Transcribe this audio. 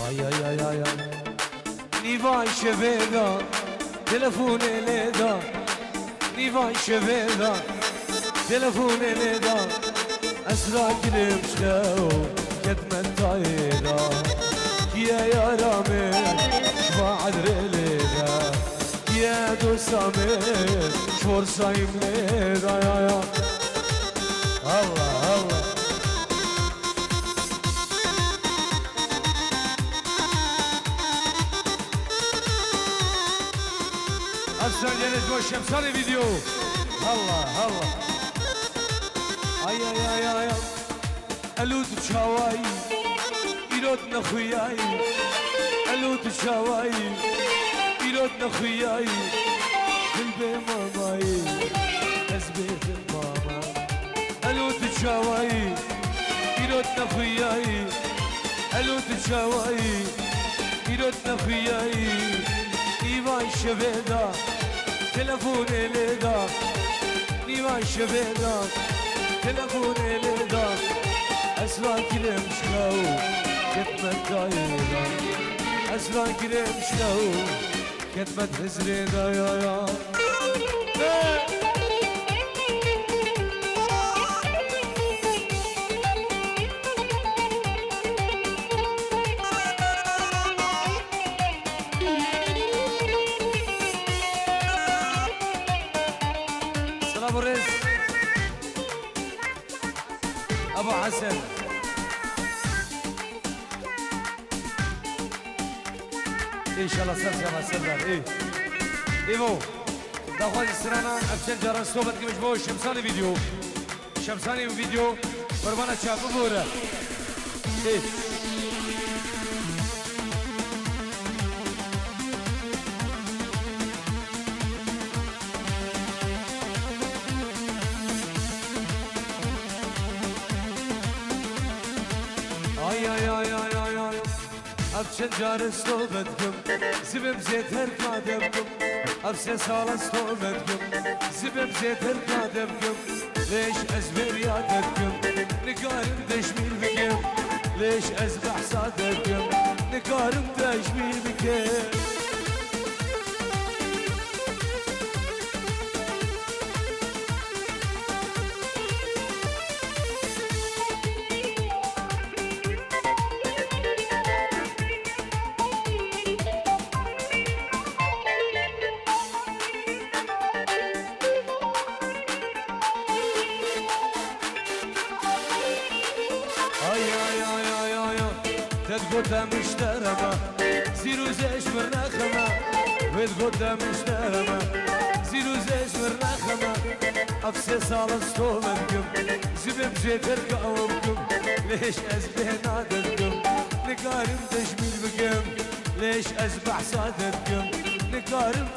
آی آی آی آی نیوای شبیدا تلفون لیدا نیوای شبیدا تلفون لیدا اسرا کلم شلو كتمن طايرة يا رامي شبعد ريليدا يا دوسامي شور صايم ليدا يا الله الله أفسر جنس والشمساني فيديو الله الله اي اي اي اي الود شواي يرد نخوياي الود شواي يرد نخوياي قلبي ماماي أزبيت ماما الود شواي يرد نخوياي الود شواي يرد نخوياي نيواي شبيدا تلفوني ليدا نيواي شبيدا تلفوني ليدا أسرع كلام شلو كتمت دايرة أسرع كلام شلو كتمت هزريدا يا سلام الرز أبو حسن إن شاء الله سلسلة سلسلة إيه إيفو داخل السرانة أبشر جاران صوبت كمش بو شمساني فيديو شمساني فيديو بربانا شافو بورا إيه آی آی آی آی آی آی افشن جار صحبت کم زبم زیتر کادم کم افشن سال صحبت کم زبم زیتر کادم کم ليش ازبر یادت کم نگارم دشمیر بکم ليش از بحثادت کم نگارم دشمیر بکم قدام اشترما زيرو زيش من رخمة ويد قدام اشترما زيرو زيش من رخمة أفسي صالستو منكم زبم زيتر قومكم ليش أزبه نادتكم نقارم تشميل بكم ليش أزبح صادتكم نقارم